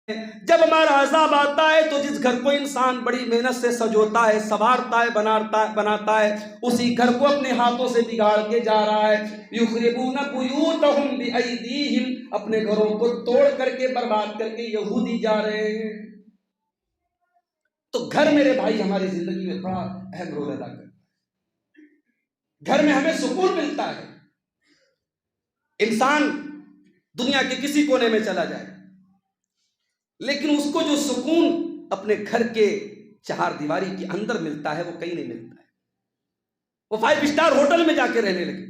جب ہمارا عذاب آتا ہے تو جس گھر کو انسان بڑی محنت سے سجوتا ہے، سنوارتا ہے، بناتا ہے، اسی گھر کو اپنے ہاتھوں سے بگاڑ کے جا رہا ہے۔ یخربون بیوتہم بایدیہم، اپنے گھروں کو توڑ کر کے برباد کر کے یہودی جا رہے ہیں۔ تو گھر میرے بھائی ہماری زندگی میں بڑا اہم رول ادا کرتا ہے۔ گھر میں ہمیں سکون ملتا ہے۔ انسان دنیا کے کسی کونے میں چلا جائے، لیکن اس کو جو سکون اپنے گھر کے چہار دیواری کے اندر ملتا ہے وہ کہیں نہیں ملتا ہے۔ وہ 5 اسٹار ہوٹل میں جا کے رہنے لگے،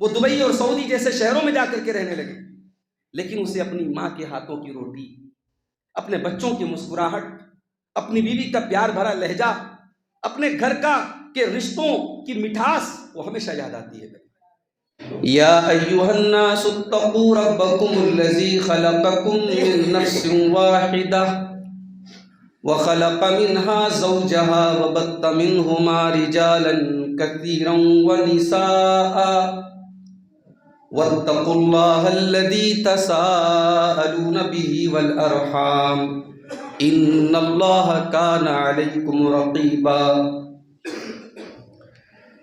وہ دبئی اور سعودی جیسے شہروں میں جا کر کے رہنے لگے، لیکن اسے اپنی ماں کے ہاتھوں کی روٹی، اپنے بچوں کی مسکراہٹ، اپنی بیوی کا پیار بھرا لہجہ، اپنے گھر کے رشتوں کی مٹھاس وہ ہمیشہ یاد آتی ہے۔ یا ایھا الناس اتقوا ربکم الذی خلقکم من نفس واحدہ وخلق منها زوجها وبث منهما رجالا كثيرا ونساء واتقوا الله الذي تساءلون به والأرحام إن الله كان عليكم رقيبا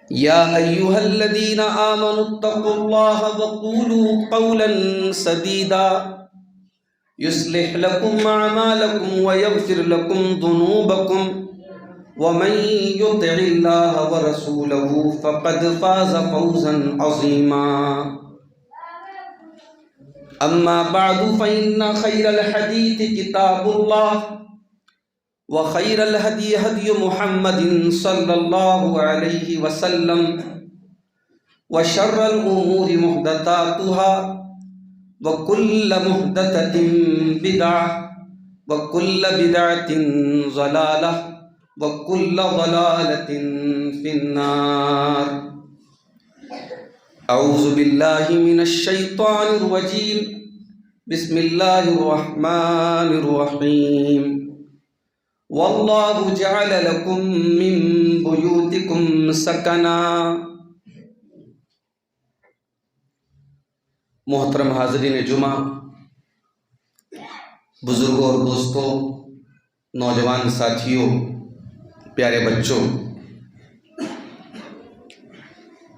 يا أيها الذين آمنوا اتقوا الله وقولوا قولا سديدا يصلح لكم أعمالكم ويغفر لكم ذنوبكم ومن يطع الله ورسوله فقد فاز فوزا عظيما أما بعد فإن خير الحديث كتاب الله وخير الهدي هدي محمد صلى الله عليه وسلم وشر الأمور محدثاتها وكل محدثة بدعة وكل بدعة ضلالة وكل ضلالة في النار اعوذ باللہ من الشیطان الرجیم بسم اللہ الرحمن الرحیم واللہ جعل لکم من بیوتکم سکنا۔ محترم حاضرین جمعہ، بزرگوں اور دوستوں، نوجوان ساتھیوں، پیارے بچوں،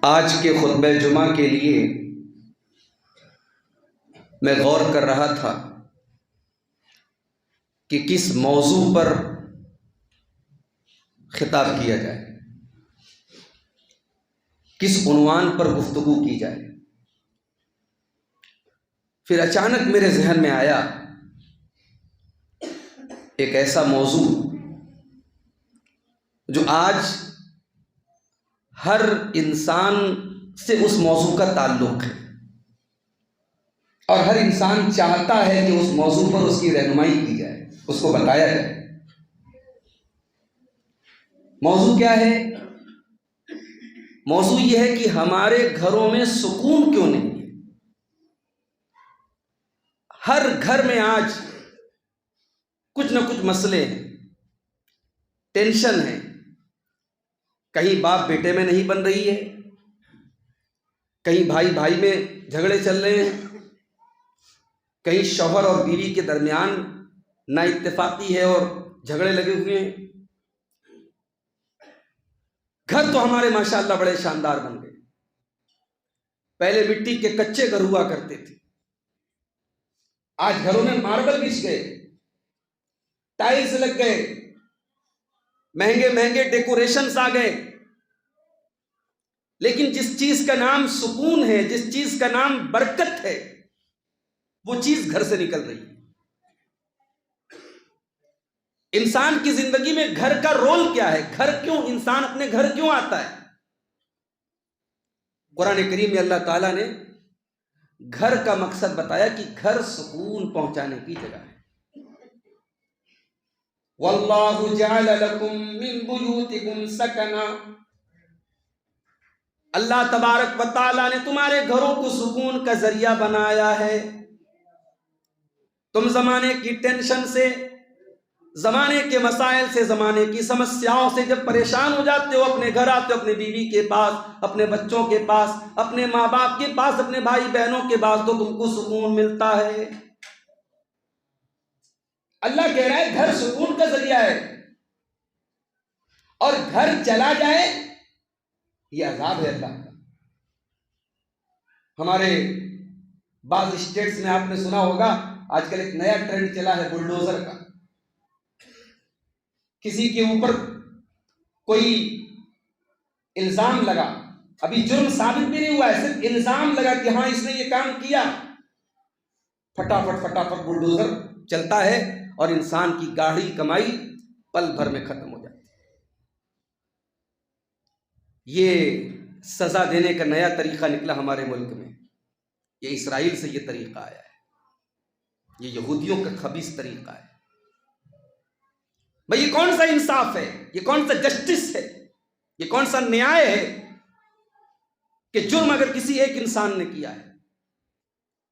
آج کے خطبہ جمعہ کے لیے میں غور کر رہا تھا کہ کس موضوع پر خطاب کیا جائے، کس عنوان پر گفتگو کی جائے۔ پھر اچانک میرے ذہن میں آیا ایک ایسا موضوع جو آج ہر انسان سے اس موضوع کا تعلق ہے، اور ہر انسان چاہتا ہے کہ اس موضوع پر اس کی رہنمائی کی جائے، اس کو بتایا جائے۔ موضوع کیا ہے؟ موضوع یہ ہے کہ ہمارے گھروں میں سکون کیوں نہیں ہے۔ ہر گھر میں آج کچھ نہ کچھ مسئلے ہیں، ٹینشن ہے۔ کہیں باپ بیٹے میں نہیں بن رہی ہے، کہیں بھائی بھائی میں جھگڑے چل رہے ہیں، کہیں شوہر اور بیوی کے درمیان نا اتفاقی ہے اور جھگڑے لگے ہوئے ہیں۔ گھر تو ہمارے ماشاءاللہ بڑے شاندار بن گئے۔ پہلے مٹی کے کچے گھر ہوا کرتے تھے، آج گھروں میں ماربل بچھ گئے، ٹائلز لگ گئے، مہنگے مہنگے ڈیکوریشنز آ گئے، لیکن جس چیز کا نام سکون ہے، جس چیز کا نام برکت ہے، وہ چیز گھر سے نکل رہی ہے۔ انسان کی زندگی میں گھر کا رول کیا ہے؟ گھر کیوں، انسان اپنے گھر کیوں آتا ہے؟ قرآن کریم میں اللہ تعالیٰ نے گھر کا مقصد بتایا کہ گھر سکون پہنچانے کی جگہ ہے۔ وَاللَّهُ جَعَلَ لَكُم مِّن بُيُوتِكُمْ سَكَنًا، اللہ تبارک و تعالیٰ نے تمہارے گھروں کو سکون کا ذریعہ بنایا ہے۔ تم زمانے کی ٹینشن سے، زمانے کے مسائل سے، زمانے کی سمسیاؤں سے جب پریشان ہو جاتے ہو، اپنے گھر آتے ہو، اپنے بیوی کے پاس، اپنے بچوں کے پاس، اپنے ماں باپ کے پاس، اپنے بھائی بہنوں کے پاس، تو تم کو سکون ملتا ہے۔ اللہ کہہ رہا ہے گھر سکون کا ذریعہ ہے، اور گھر چلا جائے یہ عذاب ہے اللہ کا۔ ہمارے بعض اسٹیٹس میں آپ نے سنا ہوگا آج کل ایک نیا ٹرینڈ چلا ہے بلڈوزر کا۔ کسی کے اوپر کوئی الزام لگا، ابھی جرم ثابت بھی نہیں ہوا ہے، صرف الزام لگا کہ ہاں اس نے یہ کام کیا، فٹافٹ بلڈوزر چلتا ہے اور انسان کی گاڑی کمائی پل بھر میں ختم ہو جاتی ہے۔ یہ سزا دینے کا نیا طریقہ نکلا ہمارے ملک میں، یہ اسرائیل سے یہ طریقہ آیا ہے، یہ یہودیوں کا خبیث طریقہ ہے۔ بھئی یہ کون سا انصاف ہے، یہ کون سا جسٹس ہے، یہ کون سا نیائے ہے کہ جرم اگر کسی ایک انسان نے کیا ہے،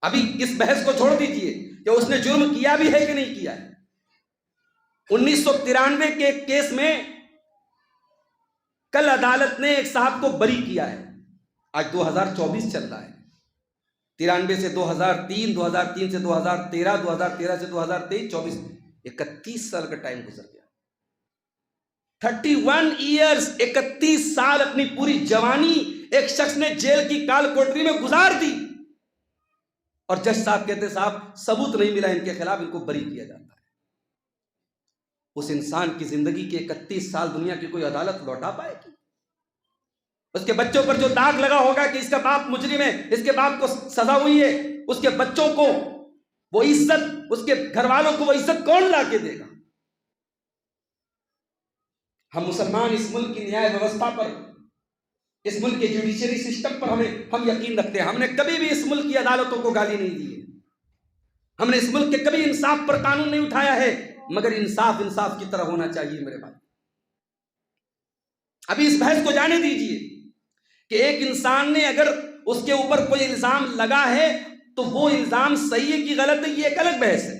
ابھی اس بحث کو چھوڑ دیجئے کہ اس نے جرم کیا بھی ہے کہ نہیں کیا ہے۔ 1993 کے ایک کیس میں کل عدالت نے ایک صاحب کو بری کیا ہے، آج 2024 چل رہا ہے، 93 سے 2003، 2003 سے 2013، 2013 سے 2023، 24، 31 سال کا ٹائم گزر گیا۔ 31 ایئرز، 31 سال اپنی پوری جوانی ایک شخص نے جیل کی کال کوٹری میں گزار دی، اور جج صاحب کہتے صاحب ثبوت نہیں ملا ان کے خلاف، ان کو بری کیا جاتا ہے۔ اس انسان کی زندگی کے 31 سال دنیا کی کوئی عدالت لوٹا پائے گی؟ اس کے بچوں پر جو داغ لگا ہوگا کہ اس کا باپ مجرم ہے، اس کے باپ کو سزا ہوئی ہے، اس کے بچوں کو وہ عزت، اس کے گھر والوں کو وہ عزت کون لا کے دے گا؟ ہم مسلمان اس ملک کی نیائے ویوستھا پر، اس ملک کے جوڈیشری سسٹم پر ہم یقین رکھتے ہیں۔ ہم نے کبھی بھی اس ملک کی عدالتوں کو گالی نہیں دی ہے، ہم نے اس ملک کے کبھی انصاف پر قانون نہیں اٹھایا ہے، مگر انصاف کی طرح ہونا چاہیے میرے بھائی۔ ابھی اس بحث کو جانے دیجئے کہ ایک انسان نے اگر اس کے اوپر کوئی الزام لگا ہے تو وہ الزام صحیح ہے کہ غلط ہے، یہ ایک الگ بحث ہے۔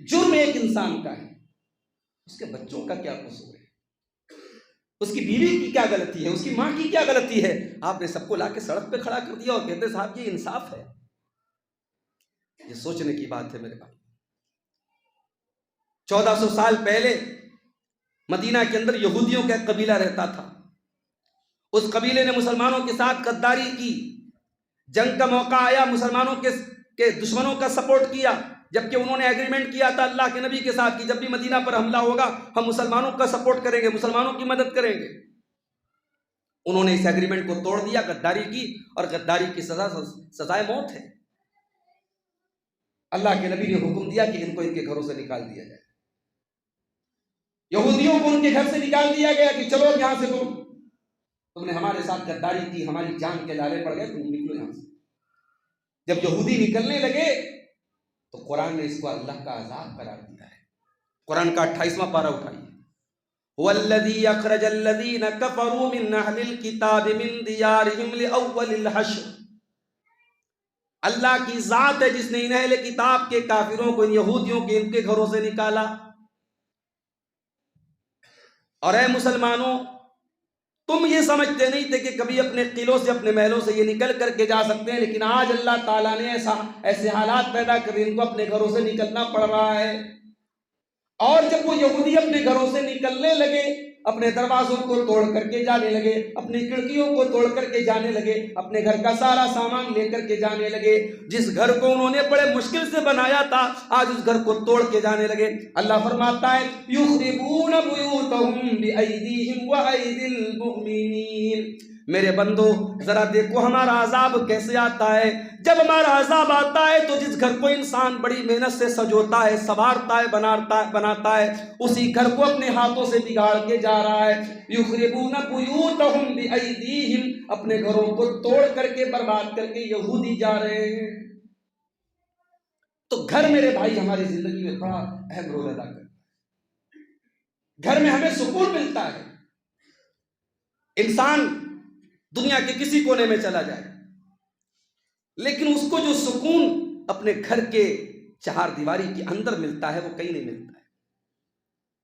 جرم ایک انسان کا ہے، اس کے بچوں کا کیا قصور ہے، اس کی بیوی کی کیا غلطی ہے، اس کی ماں کی کیا غلطی ہے؟ آپ نے سب کو لا کے سڑک پہ کھڑا کر دیا اور کہتے صاحب یہ انصاف ہے۔ یہ سوچنے کی بات ہے میرے بھائی۔ 1400 سال پہلے مدینہ کے اندر یہودیوں کا ایک قبیلہ رہتا تھا، اس قبیلے نے مسلمانوں کے ساتھ غداری کی، جنگ کا موقع آیا مسلمانوں کے دشمنوں کا سپورٹ کیا، جبکہ انہوں نے ایگریمنٹ کیا تھا اللہ کے نبی کے ساتھ کہ جب بھی مدینہ پر حملہ ہوگا ہم مسلمانوں کا سپورٹ کریں گے، مسلمانوں کی مدد کریں گے۔ انہوں نے اس ایگریمنٹ کو توڑ دیا، غداری کی، اور غداری کی سزائے موت ہے۔ اللہ کے نبی نے حکم دیا کہ ان کو ان کے گھروں سے نکال دیا جائے۔ یہودیوں کو ان کے گھر سے نکال دیا گیا کہ چلو یہاں سے تم نے ہمارے ساتھ غداری کی، ہماری جان کے لالے پڑ گئے، تم نکلو یہاں سے۔ جب یہودی نکلنے لگے تو قرآن نے اس کو اللہ کا عذاب قرار دیا ہے۔ قرآن کا 28واں پارہ اٹھائیے۔ وَالَّذِي أَخْرَجَ الَّذِينَ كَفَرُوا مِنْ أَهْلِ الْكِتَابِ مِنْ دِيَارِهِمْ لِأَوَّلِ الْحَشْرِ، اللہ کی ذات ہے جس نے ان اہل کتاب کے کافروں کو، ان یہودیوں کے، ان کے گھروں سے نکالا۔ اور اے مسلمانوں، تم یہ سمجھتے نہیں تھے کہ کبھی اپنے قلعوں سے، اپنے محلوں سے یہ نکل کر کے جا سکتے ہیں، لیکن آج اللہ تعالیٰ نے ایسے حالات پیدا کر ان کو اپنے گھروں سے نکلنا پڑ رہا ہے۔ اور جب وہ یہودی اپنے گھروں سے نکلنے لگے، اپنے دروازوں کو توڑ کر کے جانے لگے، اپنی کھڑکیوں کو توڑ کر کے جانے لگے، اپنے گھر کا سارا سامان لے کر کے جانے لگے، جس گھر کو انہوں نے بڑے مشکل سے بنایا تھا آج اس گھر کو توڑ کے جانے لگے۔ اللہ فرماتا ہے یخربون بیوتہم بایدیہم وایدی المؤمنین۔ میرے بندو ذرا دیکھو ہمارا عذاب کیسے آتا ہے۔ جب ہمارا عذاب آتا ہے تو جس گھر کو انسان بڑی محنت سے سجوتا ہے، سنوارتا ہے، بناتا ہے، اسی گھر کو اپنے ہاتھوں سے بگاڑ کے جا رہا ہے۔ یخربون بیوتہم بایدیہم، اپنے گھروں کو توڑ کر کے، برباد کر کے یہودی جا رہے ہیں۔ تو گھر میرے بھائی ہماری زندگی میں بڑا اہم رول ادا کرتا ہے۔ گھر میں ہمیں سکون ملتا ہے۔ انسان دنیا کے کسی کونے میں چلا جائے، لیکن اس کو جو سکون اپنے گھر کے چہار دیواری کے اندر ملتا ہے وہ کہیں نہیں ملتا ہے۔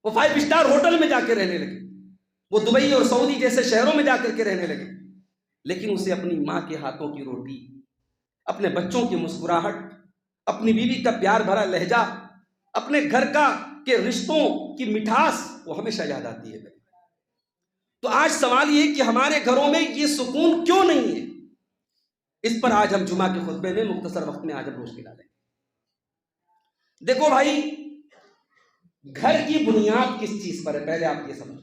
وہ 5 اسٹار ہوٹل میں جا کے رہنے لگے، وہ دبئی اور سعودی جیسے شہروں میں جا کر کے رہنے لگے، لیکن اسے اپنی ماں کے ہاتھوں کی روٹی، اپنے بچوں کی مسکراہٹ، اپنی بیوی کا پیار بھرا لہجہ، اپنے گھر کا کے رشتوں کی مٹھاس وہ ہمیشہ یاد آتی ہے۔ تو آج سوال یہ کہ ہمارے گھروں میں یہ سکون کیوں نہیں ہے؟ اس پر آج ہم جمعہ کے خطبے میں مختصر وقت میں آج ہم روشنی ڈالیں۔ دیکھو بھائی، گھر کی بنیاد کس چیز پر ہے؟ پہلے آپ یہ سمجھو،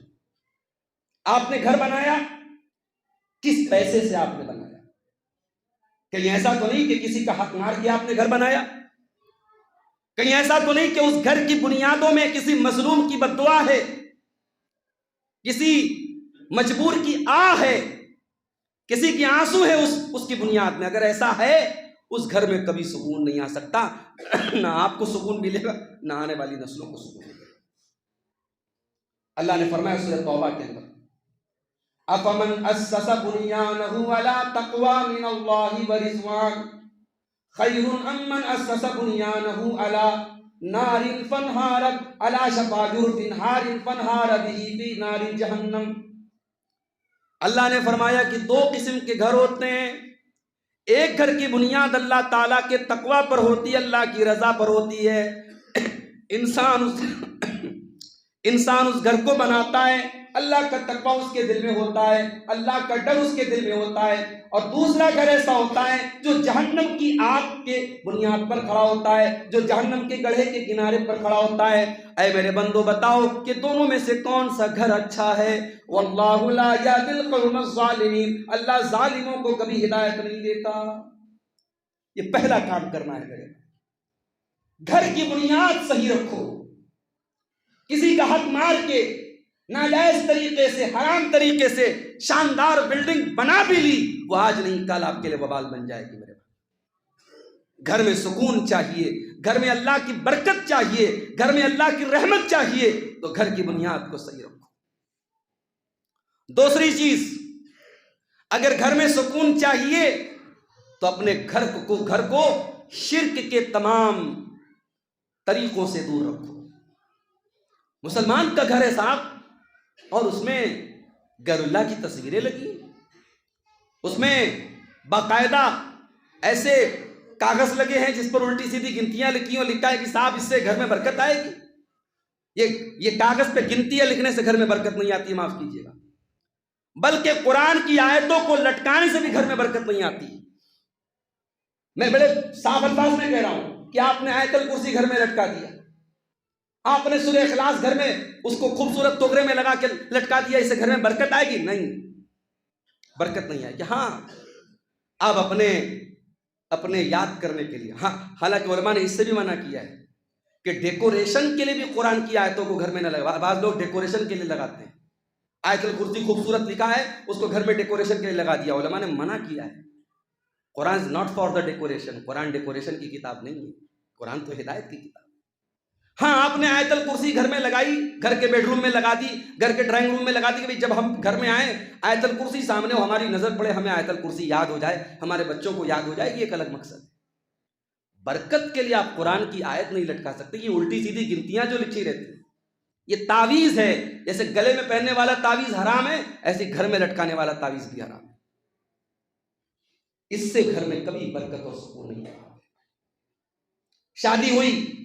آپ نے گھر بنایا کس پیسے سے آپ نے بنایا؟ کہیں ایسا تو نہیں کہ کسی کا حق مار کے آپ نے گھر بنایا؟ کہیں ایسا تو نہیں کہ اس گھر کی بنیادوں میں کسی مظلوم کی بد دعا ہے، کسی مجبور کی آہ ہے، کسی کی آنسو ہے اس کی بنیاد میں؟ اگر ایسا ہے، اس گھر میں کبھی سکون نہیں آ سکتا، نہ آپ کو سکون ملے گا، نہ آنے والی نسلوں کو سکون ملے گا۔ اللہ نے فرمایا سورہ توبہ کے اندر، أَفَمَنْ أَسَّسَ بُنْيَانَهُ عَلَىٰ تَقْوَىٰ مِنَ اللَّهِ وَرِضْوَانٍ خَيْرٌ أَمَّنْ أَسَّسَ بُنْيَانَهُ عَلَىٰ نَارٍ فَانْهَارَتْ عَلَىٰ شَفَا جُرُفٍ هَارٍ فَانْهَارَ بِهِ فِي نَارِ جَهَنَّمَ۔ اللہ نے فرمایا کہ دو قسم کے گھر ہوتے ہیں، ایک گھر کی بنیاد اللہ تعالیٰ کے تقویٰ پر ہوتی ہے، اللہ کی رضا پر ہوتی ہے، انسان اس گھر کو بناتا ہے، اللہ کا تقویٰ اس کے دل میں ہوتا ہے، اللہ کا ڈر اس کے دل میں ہوتا ہے۔ اور دوسرا گھر ایسا ہوتا ہے جو جہنم کی آگ کے بنیاد پر کھڑا ہوتا ہے، جو جہنم کے گڑھے کے کنارے پر کھڑا ہوتا ہے۔ اے میرے بندو، بتاؤ کہ دونوں میں سے کون سا گھر اچھا ہے؟ واللہ لا یہدی القوم الظالمین، اللہ ظالموں کو کبھی ہدایت نہیں دیتا۔ یہ پہلا کام کرنا ہے میرے، گھر کی بنیاد صحیح رکھو۔ کسی کا حق مار کے ناجائز طریقے سے، حرام طریقے سے شاندار بلڈنگ بنا بھی لی، وہ آج نہیں کل آپ کے لیے وبال بن جائے گی میرے بھائی۔ گھر میں سکون چاہیے، گھر میں اللہ کی برکت چاہیے، گھر میں اللہ کی رحمت چاہیے، تو گھر کی بنیاد کو صحیح رکھو۔ دوسری چیز، اگر گھر میں سکون چاہیے تو اپنے گھر کو شرک کے تمام طریقوں سے دور رکھو۔ مسلمان کا گھر ہے صاحب، اور اس میں غیر اللہ کی تصویریں لگی، اس میں باقاعدہ ایسے کاغذ لگے ہیں جس پر الٹی سیدھی گنتیاں لکھی اور لکھا ہے کہ صاحب اس سے گھر میں برکت آئے گی۔ یہ کاغذ پہ گنتیاں لکھنے سے گھر میں برکت نہیں آتی، معاف کیجیے گا، بلکہ قرآن کی آیتوں کو لٹکانے سے بھی گھر میں برکت نہیں آتی۔ میں بڑے صاف الفاظ میں کہہ رہا ہوں کہ آپ نے آیت الکرسی گھر میں لٹکا دیا، آپ نے سورہ اخلاص گھر میں اس کو خوبصورت توغرے میں لگا کے لٹکا دیا، اس سے گھر میں برکت آئے گی؟ نہیں، برکت نہیں آئے گی۔ ہاں، آپ اپنے یاد کرنے کے لیے، ہاں، حالانکہ علماء نے اس سے بھی منع کیا ہے کہ ڈیکوریشن کے لیے بھی قرآن کی آیتوں کو گھر میں نہ لگا۔ بعض لوگ ڈیکوریشن کے لیے لگاتے ہیں، آیت الکرسی خوبصورت لکھا ہے، اس کو گھر میں ڈیکوریشن کے لیے لگا دیا۔ علماء نے منع کیا ہے، Quran is not for the decoration, Quran decoration کی کتاب نہیں ہے، قرآن تو ہدایت کی کتاب۔ ہاں، آپ نے آیت الکرسی گھر میں لگائی، گھر کے بیڈ روم میں لگا دی، گھر کے ڈرائنگ روم میں لگا دی کہ جب ہم گھر میں آئیں آیت الکرسی سامنے ہو، ہماری نظر پڑے، ہمیں آیت الکرسی یاد ہو جائے، ہمارے بچوں کو یاد ہو جائے، یہ ایک الگ مقصد ہے۔ برکت کے لیے آپ قرآن کی آیت نہیں لٹکا سکتے، یہ الٹی سیدھی گنتیاں جو لکھی رہتی ہیں، یہ تعویذ ہے۔ جیسے گلے میں پہننے والا تعویذ حرام ہے، ایسے گھر میں لٹکانے والا تعویذ بھی حرام ہے۔ اس سے گھر میں کبھی برکت اور سکون نہیں ہے۔ شادی ہوئی،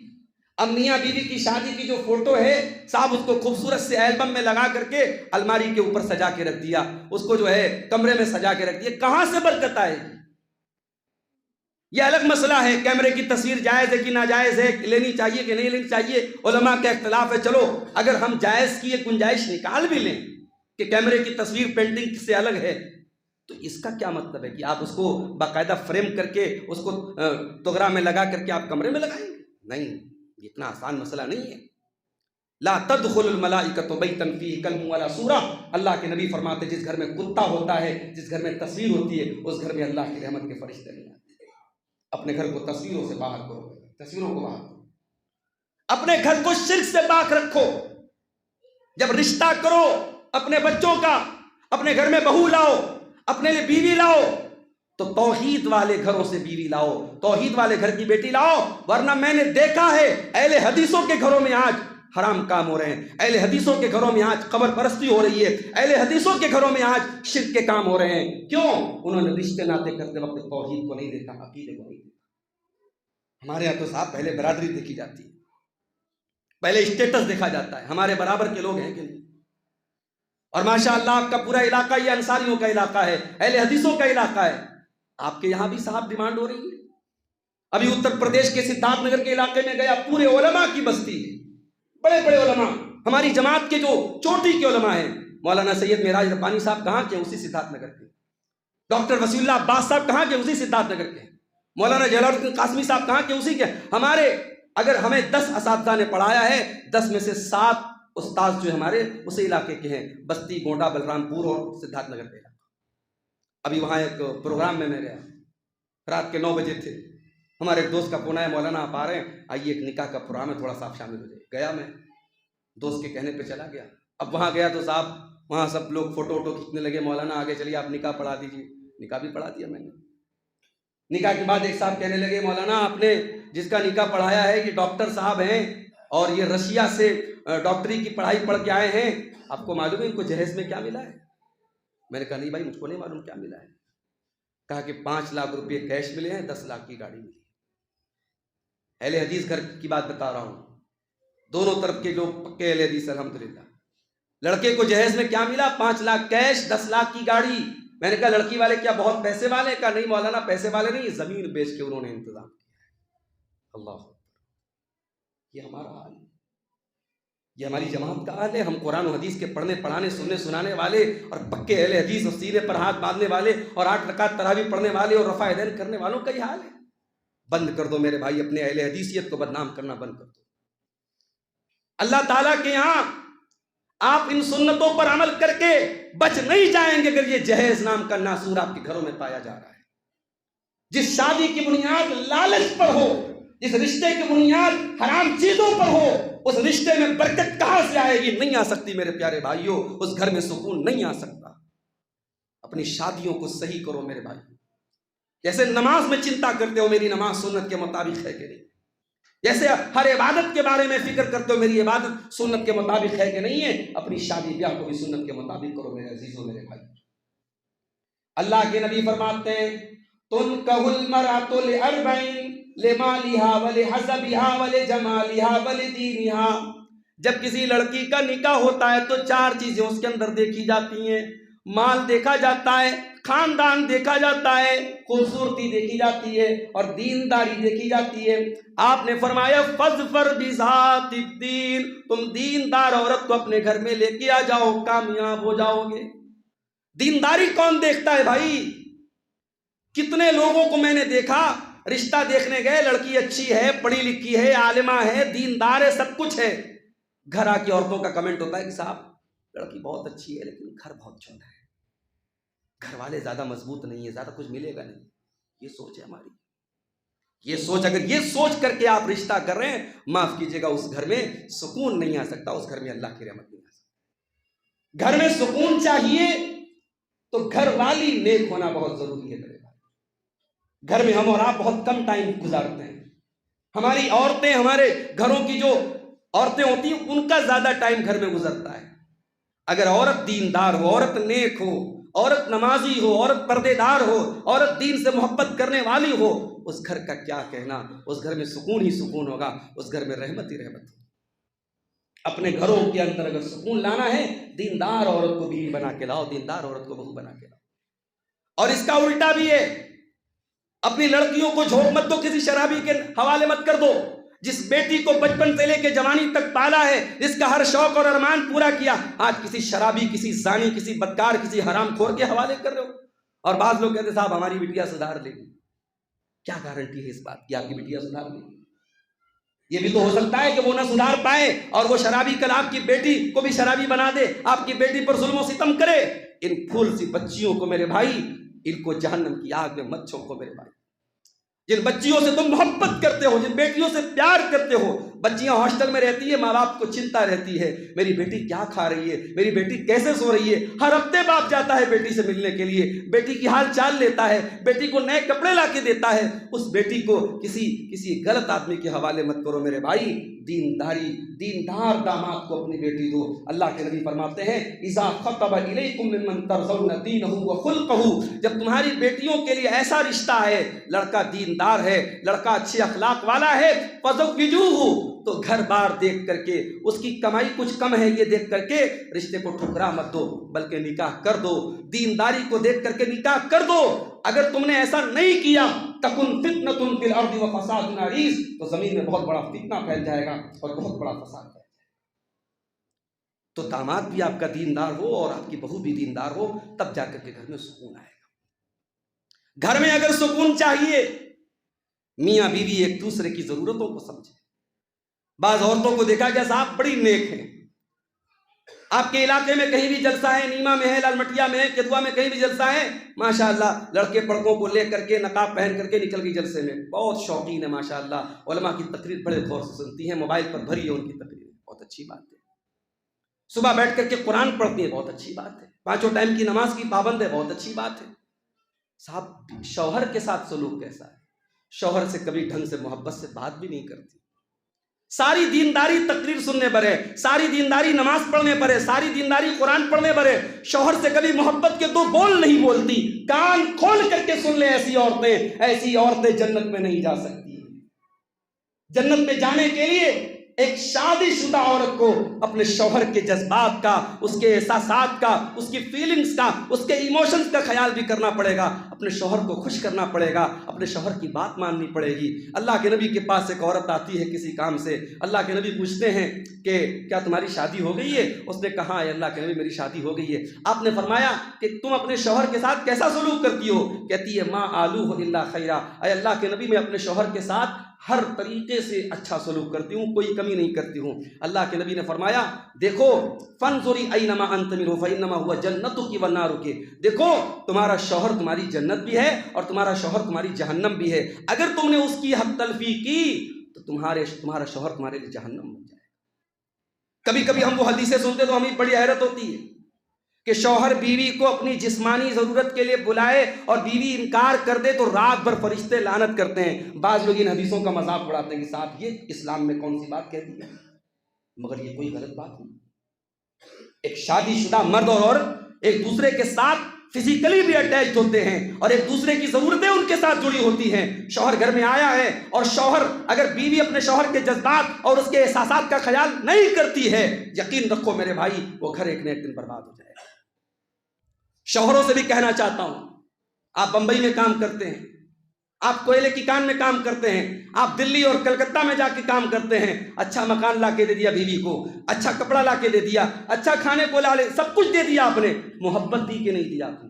اب میاں بیوی کی شادی کی جو فوٹو ہے صاحب، اس کو خوبصورت سے ایلبم میں لگا کر کے الماری کے اوپر سجا کے رکھ دیا، اس کو جو ہے کمرے میں سجا کے رکھ دیا، کہاں سے برکت آئے گی؟ یہ الگ مسئلہ ہے، کیمرے کی تصویر جائز ہے کہ ناجائز ہے، لینی چاہیے کہ نہیں لینی چاہیے، علماء کا اختلاف ہے۔ چلو اگر ہم جائز کی ایک گنجائش نکال بھی لیں کہ کیمرے کی تصویر پینٹنگ سے الگ ہے، تو اس کا کیا مطلب ہے کہ آپ اس کو باقاعدہ فریم کر کے اس کو توغرا میں لگا کر کے آپ کمرے میں لگائیں گے؟ نہیں، اتنا آسان مسئلہ نہیں ہے۔ لا تدخل الملائکۃ بیتا فیہ کلب ولا صورۃ، اللہ کے نبی فرماتے جس گھر میں کتا ہوتا ہے، جس گھر میں تصویر ہوتی ہے، اس گھر میں اللہ کی رحمت کے فرشتے نہیں آتے۔ اپنے گھر کو تصویروں سے باہر کرو، تصویروں کو باہر کرو، اپنے گھر کو شرک سے پاک رکھو۔ جب رشتہ کرو اپنے بچوں کا، اپنے گھر میں بہو لاؤ، اپنے لیے بیوی لاؤ، تو توحید والے گھروں سے بیوی لاؤ، توحید والے گھر کی بیٹی لاؤ، ورنہ میں نے دیکھا ہے اہل حدیثوں کے گھروں میں آج حرام کام ہو رہے ہیں، اہل حدیثوں کے گھروں میں آج قبر پرستی ہو رہی ہے، اہل حدیثوں کے گھروں میں آج شرک کے کام ہو رہے ہیں۔ کیوں؟ انہوں نے رشتے ناطے کرتے وقت توحید کو نہیں دیکھا، عقیدے کو نہیں دیکھا۔ ہمارے یہاں تو صاحب پہلے برادری دیکھی جاتی ہے، پہلے اسٹیٹس دیکھا جاتا ہے، ہمارے برابر کے لوگ ہیں کہ نہیں. اور ماشاءاللہ آپ کا پورا علاقہ یہ انصاریوں کا علاقہ ہے، اہل حدیثوں کا علاقہ ہے. آپ کے یہاں بھی صاحب ڈیمانڈ ہو رہی ہے. ابھی اتر پردیش کے سدھارتھ نگر کے علاقے میں گیا، پورے علماء کی بستی ہے، بڑے بڑے علماء، ہماری جماعت کے جو چوٹی کے علماء ہیں. مولانا سید معراج ربانی صاحب کہاں کے؟ اسی سدھارتھ نگر کے. ڈاکٹر وسیع اللہ عباس صاحب کہاں کے؟ اسی سدھارتھ نگر کے. مولانا جلال الدین قاسمی صاحب کہاں کے؟ اسی کے. ہمارے اگر ہمیں 10 اساتذہ نے پڑھایا ہے، 10 میں سے 7 استاد جو ہمارے اسی علاقے کے ہیں، بستی، گونڈا، بلرام پور اور سدھارتھ نگر کے علاقہ. ابھی وہاں ایک پروگرام میں گیا، رات کے 9 بجے تھے. ہمارے ایک دوست کا فون آیا، مولانا آپ آ رہے ہیں، آئیے ایک نکاح کا پروگرام ہے، تھوڑا سا آپ شامل ہو جائے. گیا، میں دوست کے کہنے پہ چلا گیا. اب وہاں گیا تو صاحب وہاں سب لوگ فوٹو ووٹو کھینچنے لگے. مولانا آگے چلیے، آپ نکاح پڑھا دیجیے. نکاح بھی پڑھا دیا میں نے. نکاح کے بعد ایک صاحب کہنے لگے، مولانا آپ نے جس کا نکاح پڑھایا ہے یہ ڈاکٹر صاحب ہیں اور یہ رشیا سے ڈاکٹری کی پڑھائی پڑھ کے آئے ہیں، آپ کو معلوم ہے ان کو جہیز میں کیا ملا ہے؟ میں نے کہا نہیں بھائی، مجھ کو نہیں معلوم کیا ملا ہے. کہا کہ 5 لاکھ روپے کیش ملے ہیں، 10 لاکھ کی گاڑی ملی. اہل حدیث گھر کی بات بتا رہا ہوں، دونوں طرف کے لوگ پکے اہل حدیث الحمدللہ. لڑکے کو جہیز میں کیا ملا؟ 5 لاکھ کیش، 10 لاکھ کی گاڑی. میں نے کہا لڑکی والے کیا بہت پیسے والے؟ کہا نہیں مولانا پیسے والے نہیں، زمین بیچ کے انہوں نے انتظام کیا ہے. اللہ، یہ ہمارا حال ہے، یہ ہماری جماعت کا حال ہے. ہم قرآن و حدیث کے پڑھنے پڑھانے سننے سنانے والے اور پکے اہل حدیث اور سینے پر ہاتھ باندھنے والے اور 8 رکعت تراویح پڑھنے والے اور رفع یدین کرنے والوں کا یہ حال ہے. بند کر دو میرے بھائی، اپنے اہل حدیثیت کو بدنام کرنا بند کر دو. اللہ تعالیٰ کے یہاں آپ ان سنتوں پر عمل کر کے بچ نہیں جائیں گے اگر یہ جہیز نام کا ناسور آپ کے گھروں میں پایا جا رہا ہے. جس شادی کی بنیاد لالچ پر ہو، جس رشتے کی بنیاد حرام چیزوں پر ہو، اس رشتے میں برکت کہاں سے آئے گی؟ نہیں آ سکتی میرے پیارے بھائیوں. اس گھر میں سکون نہیں آ سکتا. اپنی شادیوں کو صحیح کرو میرے بھائی. جیسے نماز میں چنتا کرتے ہو میری نماز سنت کے مطابق ہے کہ نہیں، جیسے ہر عبادت کے بارے میں فکر کرتے ہو میری عبادت سنت کے مطابق ہے کہ نہیں ہے، اپنی شادی بیاہ کو بھی سنت کے مطابق کرو میرے عزیزوں میرے بھائی. اللہ کے نبی فرماتے ہیں تنکح المرأۃ لأربع لمالها ولحسبها ولجمالها ولدینها. جب کسی لڑکی کا نکاح ہوتا ہے تو 4 چیزیں اس کے اندر دیکھی جاتی ہیں. مال دیکھا جاتا ہے، خاندان دیکھا جاتا ہے، خوبصورتی دیکھی جاتی ہے اور دینداری دیکھی جاتی ہے. آپ نے فرمایا فظفر بذات الدین، تم دیندار عورت کو اپنے گھر میں لے کے آ جاؤ، کامیاب ہو جاؤ گے. دینداری کون دیکھتا ہے بھائی؟ کتنے لوگوں کو میں نے دیکھا، رشتہ دیکھنے گئے، لڑکی اچھی ہے، پڑھی لکھی ہے، عالمہ ہے، دیندار ہے، سب کچھ ہے. گھر آ کے عورتوں کا کمنٹ ہوتا ہے کہ صاحب لڑکی بہت اچھی ہے لیکن گھر بہت چھوٹا ہے، گھر والے زیادہ مضبوط نہیں ہے، زیادہ کچھ ملے گا نہیں. یہ سوچ ہے ہماری. یہ سوچ، اگر یہ سوچ کر کے آپ رشتہ کر رہے ہیں، معاف کیجیے گا، اس گھر میں سکون نہیں آ سکتا، اس گھر میں اللہ کی رحمت نہیں آ سکتی. گھر میں سکون چاہیے تو گھر والی نیک ہونا بہت ضروری ہے میرے بھائی. گھر میں ہم اور آپ بہت کم ٹائم گزارتے ہیں. ہماری عورتیں، ہمارے گھروں کی جو عورتیں ہوتی ہیں ان کا زیادہ ٹائم گھر میں گزرتا ہے. اگر عورت دیندار ہو، عورت نیک ہو، عورت نمازی ہو، عورت پردے دار ہو، عورت دین سے محبت کرنے والی ہو، اس گھر کا کیا کہنا. اس گھر میں سکون ہی سکون ہوگا، اس گھر میں رحمت ہی رحمت ہوگی. اپنے گھروں کے اندر اگر سکون لانا ہے، دیندار عورت کو بیوی بنا کے لاؤ، دیندار عورت کو بہو بنا کے لاؤ. اور اس کا الٹا بھی ہے، اپنی لڑکیوں کو جھونک مت دو، کسی شرابی کے حوالے مت کر دو. جس بیٹی کو بچپن سے لے کے جوانی تک پالا ہے، جس کا ہر شوق اور ارمان پورا کیا، آج کسی شرابی، کسی زانی، کسی بدکار، کسی حرام خور کے حوالے کر رہے ہو. اور بعض لوگ کہتے ہیں صاحب ہماری بیٹیاں سدھار لے گی. کیا گارنٹی ہے اس بات کی آپ کی بیٹیاں سدھار لے گی؟ یہ بھی تو ہو سکتا ہے کہ وہ نہ سدھار پائے اور وہ شرابی کل آپ کی بیٹی کو بھی شرابی بنا دے، آپ کی بیٹی پر ظلم و ستم کرے. ان پھول سی بچیوں کو میرے بھائی، ان کو جہنم کی آگ میں مت جھونکو میرے بھائی. جن بچیوں سے تم محبت کرتے ہو، جن بیٹیوں سے پیار کرتے ہو، بچیاں ہاسٹل میں رہتی ہے، ماں باپ کو چنتا رہتی ہے میری بیٹی کیا کھا رہی ہے، میری بیٹی کیسے سو رہی ہے. ہر ہفتے باپ جاتا ہے بیٹی سے ملنے کے لیے، بیٹی کی حال چال لیتا ہے، بیٹی کو نئے کپڑے لا کے دیتا ہے. اس بیٹی کو کسی غلط آدمی کے حوالے مت کرو میرے بھائی. دیندار داماد کو اپنی بیٹی دو. اللہ کے نبی فرماتے ہیں اذا خطب الیکم ممن ترضون دینہ وخلقہ، جب تمہاری بیٹیوں کے لیے ایسا رشتہ ہے، لڑکا دیندار ہے، لڑکا اچھے اخلاق والا ہے، فزوجوہ، تو گھر بار دیکھ کر کے، اس کی کمائی کچھ کم ہے یہ دیکھ کر کے رشتے کو ٹھکرا مت دو، بلکہ نکاح کر دو، دینداری کو دیکھ کر کے نکاح کر دو۔ اگر تم نے ایسا نہیں کیا تکن فتنۃ فی الارض وفساد عریض، تو زمین میں بہت بڑا فتنہ پھیل جائے گا اور بہت بڑا فساد پھیل جائے گا۔ تو داماد بھی آپ کا دیندار ہو اور آپ کی بہو بھی دیندار ہو، تب جا کر کے گھر میں سکون آئے گا۔ گھر میں اگر سکون چاہیے، میاں بیوی ایک دوسرے کی ضرورتوں کو سمجھے۔ بعض عورتوں کو دیکھا گیا صاحب بڑی نیک ہیں، آپ کے علاقے میں کہیں بھی جلسہ ہے، نیما میں ہے، لال مٹیا میں ہے، کدوا میں کہیں بھی جلسہ ہے، ماشاءاللہ لڑکے پڑکوں کو لے کر کے نقاب پہن کر کے نکل گئی جلسے میں، بہت شوقین ہے ماشاءاللہ، علماء کی تقریر بڑے غور سے سنتی ہیں، موبائل پر بھری ہے ان کی تقریر، بہت اچھی بات ہے۔ صبح بیٹھ کر کے قرآن پڑھتی ہے، بہت اچھی بات ہے، 5 ٹائم کی نماز کی پابند ہے، بہت اچھی بات ہے۔ صاحب شوہر کے ساتھ سلوک کیسا ہے؟ شوہر سے کبھی ڈھنگ سے محبت سے بات بھی نہیں کرتی، ساری دینداری تقریر سننے پر ہے، ساری دینداری نماز پڑھنے پر ہے، ساری دینداری قرآن پڑھنے پر ہے، شوہر سے کبھی محبت کے 2 بول نہیں بولتی۔ کان کھول کر کے سن لے ایسی عورتیں جنت میں نہیں جا سکتی۔ جنت میں جانے کے لیے ایک شادی شدہ عورت کو اپنے شوہر کے جذبات کا، اس کے احساسات کا، اس کی فیلنگز کا، اس کے ایموشنز کا خیال بھی کرنا پڑے گا، اپنے شوہر کو خوش کرنا پڑے گا، اپنے شوہر کی بات ماننی پڑے گی۔ اللہ کے نبی کے پاس ایک عورت آتی ہے کسی کام سے، اللہ کے نبی پوچھتے ہیں کہ کیا تمہاری شادی ہو گئی ہے؟ اس نے کہا اے اللہ کے نبی میری شادی ہو گئی ہے۔ آپ نے فرمایا کہ تم اپنے شوہر کے ساتھ کیسا سلوک کرتی ہو؟ کہتی ہے ما آلوہ الا خیرا، اے اللہ کے نبی میں اپنے شوہر کے ساتھ ہر طریقے سے اچھا سلوک کرتی ہوں، کوئی کمی نہیں کرتی ہوں۔ اللہ کے نبی نے فرمایا دیکھو فانظری اینما انت منہ فانما هو جنتک ونارک، دیکھو تمہارا شوہر تمہاری جنت بھی ہے اور تمہارا شوہر تمہاری جہنم بھی ہے، اگر تم نے اس کی حق تلفی کی تو تمہارا شوہر تمہارے لیے جہنم بن جائے۔ کبھی کبھی ہم وہ حدیثیں سنتے تو ہمیں بڑی حیرت ہوتی ہے کہ شوہر بیوی کو اپنی جسمانی ضرورت کے لیے بلائے اور بیوی انکار کر دے تو رات بھر فرشتے لعنت کرتے ہیں۔ بعض لوگ ان حدیثوں کا مذاق اڑاتے ہیں کہ صاحب یہ اسلام میں کون سی بات کہہ دی ہے، مگر یہ کوئی غلط بات نہیں۔ ایک شادی شدہ مرد اور عورت ایک دوسرے کے ساتھ فزیکلی بھی اٹیچڈ ہوتے ہیں اور ایک دوسرے کی ضرورتیں ان کے ساتھ جڑی ہوتی ہیں۔ شوہر گھر میں آیا ہے اور شوہر اگر بیوی اپنے شوہر کے جذبات اور اس کے احساسات کا خیال نہیں کرتی ہے، یقین رکھو میرے بھائی وہ گھر ایک نہ ایک دن برباد ہو جائے گا۔ شوہروں سے بھی کہنا چاہتا ہوں، آپ بمبئی میں کام کرتے ہیں، آپ کوئلے کی کان میں کام کرتے ہیں، آپ دلی اور کلکتہ میں جا کے کام کرتے ہیں، اچھا مکان لا کے دے دیا بیوی کو، اچھا کپڑا لا کے دے دیا، اچھا کھانے کو لا لے، سب کچھ دے دیا آپ نے، محبت دی کہ نہیں دیا آپ نے؟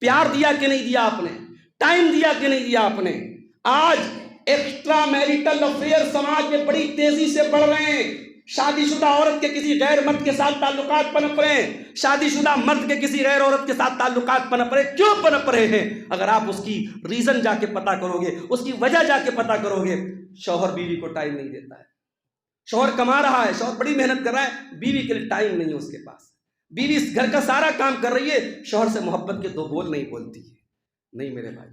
پیار دیا کہ نہیں دیا آپ نے؟ ٹائم دیا کہ نہیں دیا آپ نے؟ آج ایکسٹرا میریٹل افیئر سماج میں بڑی تیزی سے بڑھ رہے ہیں، شادی شدہ عورت کے کسی غیر مرد کے ساتھ تعلقات پنپ رہے ہیں، شادی شدہ مرد کے کسی غیر عورت کے ساتھ تعلقات پنپ رہے ہیں۔ کیوں پنپ رہے ہیں؟ اگر آپ اس کی ریزن جا کے پتہ کرو گے، اس کی وجہ جا کے پتہ کرو گے، شوہر بیوی کو ٹائم نہیں دیتا ہے، شوہر کما رہا ہے، شوہر بڑی محنت کر رہا ہے، بیوی کے لیے ٹائم نہیں ہے اس کے پاس، بیوی اس گھر کا سارا کام کر رہی ہے، شوہر سے محبت کے 2 بول نہیں بولتی ہے۔ نہیں میرے بھائی،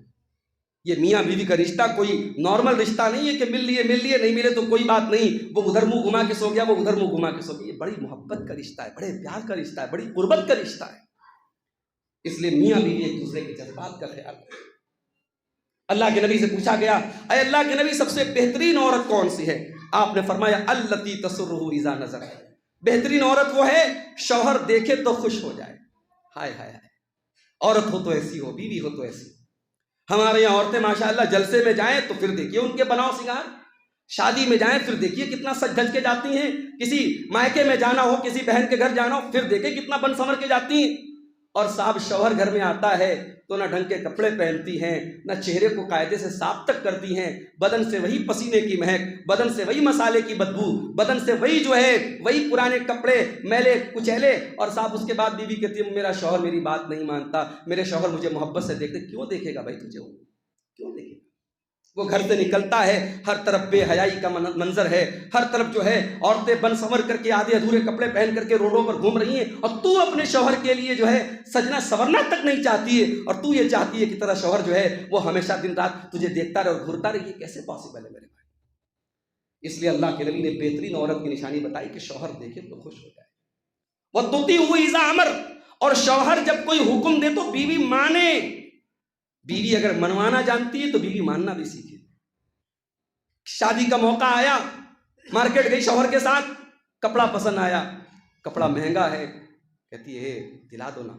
یہ میاں بیوی کا رشتہ کوئی نارمل رشتہ نہیں ہے کہ مل لیے نہیں ملے تو کوئی بات نہیں، وہ ادھر منہ گھما کے سو گیا، وہ ادھر منہ گھما کے سو گیا۔ یہ بڑی محبت کا رشتہ ہے، بڑے پیار کا رشتہ ہے، بڑی قربت کا رشتہ ہے۔ اس لیے میاں بیوی ایک دوسرے کے جذبات کا خیال کریں۔ اللہ کے نبی سے پوچھا گیا اے اللہ کے نبی سب سے بہترین عورت کون سی ہے؟ آپ نے فرمایا التی تسرہ اذا نظر، بہترین عورت وہ ہے شوہر دیکھے تو خوش ہو جائے۔ ہائے ہائے ہائے، عورت ہو تو ایسی ہو، بیوی ہو تو ایسی۔ ہمارے یہاں عورتیں ماشاءاللہ جلسے میں جائیں تو پھر دیکھیے ان کے بناؤ سنگار، شادی میں جائیں پھر دیکھیے کتنا سج دھج کے جاتی ہیں، کسی مائکے میں جانا ہو، کسی بہن کے گھر جانا ہو، پھر دیکھیں کتنا بن سنور کے جاتی ہیں۔ اور صاحب شوہر گھر میں آتا ہے تو نہ ڈھنگ کے کپڑے پہنتی ہیں، نہ چہرے کو قاعدے سے صاف تک کرتی ہیں، بدن سے وہی پسینے کی مہک، بدن سے وہی مسالے کی بدبو، بدن سے وہی وہی پرانے کپڑے میلے کچیلے، اور صاحب اس کے بعد بیوی کہتی ہے میرا شوہر میری بات نہیں مانتا، میرے شوہر مجھے محبت سے دیکھتے۔ کیوں دیکھے گا بھائی تجھے؟ وہ کیوں دیکھے گا؟ وہ گھر سے نکلتا ہے ہر طرف بے حیائی کا منظر ہے، ہر طرف عورتیں بن سنور کر کے آدھے ادھورے کپڑے پہن کر کے روڈوں پر گھوم رہی ہیں، اور تو اپنے شوہر کے لیے سجنا سورنا تک نہیں چاہتی ہے، اور تو یہ چاہتی ہے کہ تیرا شوہر وہ ہمیشہ دن رات تجھے دیکھتا رہے اور گھورتا رہے۔ یہ کیسے پاسبل ہے میرے بھائی؟ اس لیے اللہ کے نبی نے بہترین عورت کی نشانی بتائی کہ شوہر دیکھے تو خوش ہو جائے۔ وَتُطِيعُ إِذَا أَمَرَ، اور شوہر جب کوئی حکم دے تو بیوی مانے۔ بیوی اگر منوانا جانتی ہے تو بیوی ماننا بھی سیکھے۔ شادی کا موقع آیا، مارکیٹ گئی شوہر کے ساتھ، کپڑا پسند آیا، کپڑا مہنگا ہے، کہتی ہے دلا دو نا۔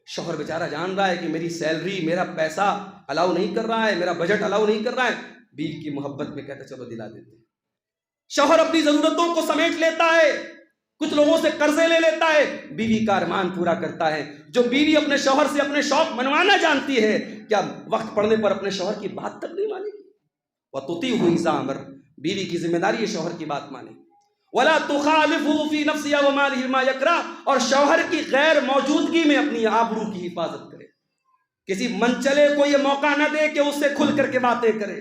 شوہر بیچارہ جان رہا ہے کہ میری سیلری، میرا پیسہ الاؤ نہیں کر رہا ہے، میرا بجٹ الاؤ نہیں کر رہا ہے، بیوی کی محبت میں کہتا ہے چلو دلا دیتے ہیں۔ شوہر اپنی ضرورتوں کو سمیٹ لیتا ہے، کچھ لوگوں سے قرضے لے لیتا ہے، بیوی کا ارمان پورا کرتا ہے۔ جو بیوی اپنے شوہر سے اپنے شوق منوانا جانتی ہے، کیا وقت پڑنے پر اپنے شوہر کی بات تک نہیں مانے گی؟ وَتُطِيعُهُ إِذَا أَمَرَ، بیوی کی ذمہ داری ہے شوہر کی بات مانے۔ وَلَا تُخَالِفُهُ فِي نَفْسِهَا وَمَالِهِ مَا يَكْرَهُ، اور شوہر کی غیر موجودگی میں اپنی آبرو کی حفاظت کرے۔ کسی منچلے کو یہ موقع نہ دے کہ اس سے کھل کر کے باتیں کرے،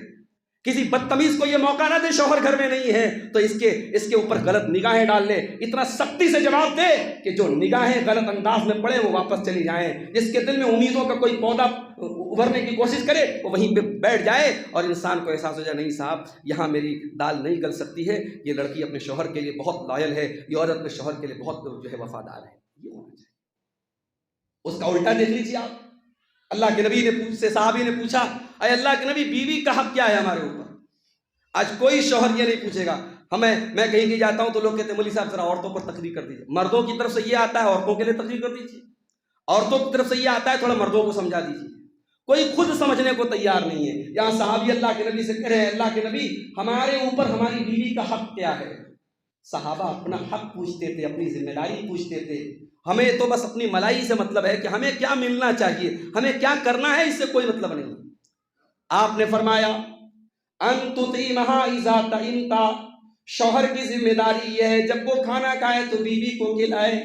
کسی بدتمیز کو یہ موقع نہ دے شوہر گھر میں نہیں ہے تو اس کے اوپر غلط نگاہیں ڈال لے، اتنا سختی سے جواب دے کہ جو نگاہیں غلط انداز میں پڑے وہ واپس چلی جائیں، جس کے دل میں امیدوں کا کوئی پودا ابھرنے کی کوشش کرے وہ وہیں پہ بیٹھ جائے اور انسان کو احساس ہو جائے نہیں صاحب یہاں میری دال نہیں گل سکتی ہے، یہ لڑکی اپنے شوہر کے لیے بہت لائل ہے، یہ عورت اپنے شوہر کے لیے بہت جو ہے وفادار ہے۔ یہ ہونا چاہیے۔ اس کا الٹا دیکھ لیجیے آپ، اللہ کے نبی سے صحابی نے پوچھا اے اللہ کے نبی بیوی کا حق کیا ہے ہمارے اوپر؟ آج کوئی شوہر یہ نہیں پوچھے گا، میں کہیں بھی جاتا ہوں تو لوگ کہتے ہیں مولوی صاحب ذرا عورتوں پر تقریر کر دیجیے، مردوں کی طرف سے یہ آتا ہے عورتوں کے لیے تقریر کر دیجیے، عورتوں کی طرف سے یہ آتا ہے تھوڑا مردوں کو سمجھا دیجیے، کوئی خود سمجھنے کو تیار نہیں ہے۔ یہاں صحابی اللہ کے نبی سے کہہ رہے ہیں اللہ کے نبی ہمارے اوپر ہماری بیوی کا حق کیا ہے؟ صحابہ اپنا حق پوچھتے تھے، اپنی ذمہ داری پوچھتے تھے، ہمیں تو بس اپنی ملائی سے مطلب ہے کہ ہمیں کیا ملنا چاہیے، ہمیں کیا کرنا ہے، اس سے کوئی مطلب نہیں۔ آپ نے فرمایا ان تطعمها اذا طعمت، شوہر کی ذمہ داری یہ ہے جب وہ کھانا کھائے تو بیوی کو کھلائے،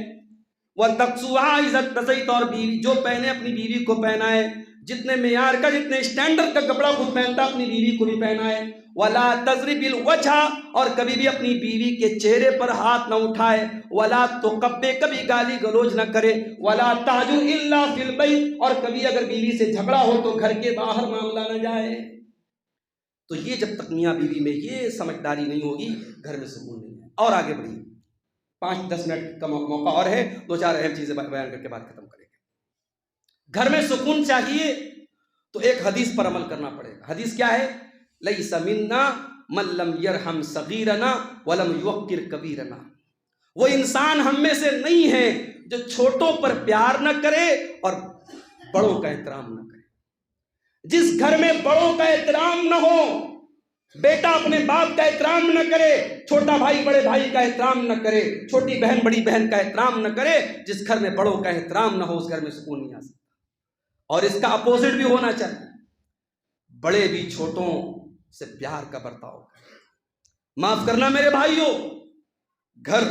وتکسوها اذا اکتسیت، اور بیوی جو پہنے اپنی بیوی کو پہنائے، جتنے معیار کا جتنے اسٹینڈرڈ کا کپڑا خود پہنتا اپنی بیوی کو بھی پہنائے، ولا تضرب الوجہ، اور کبھی بھی اپنی بیوی کے چہرے پر ہاتھ نہ اٹھائے، ولا تقبح، کبھی گالی گلوچ نہ کرے، ولا تہجر الا فی البیت، اور کبھی اگر بیوی سے جھگڑا ہو تو گھر کے باہر معاملہ نہ جائے۔ تو یہ جب تک میاں بیوی میں یہ سمجھداری نہیں ہوگی گھر میں سکون نہیں ہے۔ اور آگے بڑھیے، 5-10 منٹ کا موقع اور ہے، 2-4 اہم چیزیں بیان کر کے بات ختم کریں گے۔ گھر میں سکون چاہیے تو ایک حدیث پر عمل کرنا پڑے گا۔ حدیث کیا ہے؟ لیس منا من لم یرحم صغیرنا ولم یوقر کبیرنا، وہ انسان ہم میں سے نہیں ہے جو چھوٹوں پر پیار نہ کرے اور بڑوں کا احترام نہ کرے۔ جس گھر میں بڑوں کا احترام نہ ہو، بیٹا اپنے باپ کا احترام نہ کرے، چھوٹا بھائی بڑے بھائی کا احترام نہ کرے، چھوٹی بہن بڑی بہن کا احترام نہ کرے، جس گھر میں بڑوں کا احترام نہ ہو اس گھر میں سکون نہیں آ سکتا۔ اور اس کا اپوزٹ بھی ہونا چاہیے، بڑے بھی چھوٹوں سے پیار کا برتاؤ کریں۔ معاف کرنا میرے بھائیوں، گھر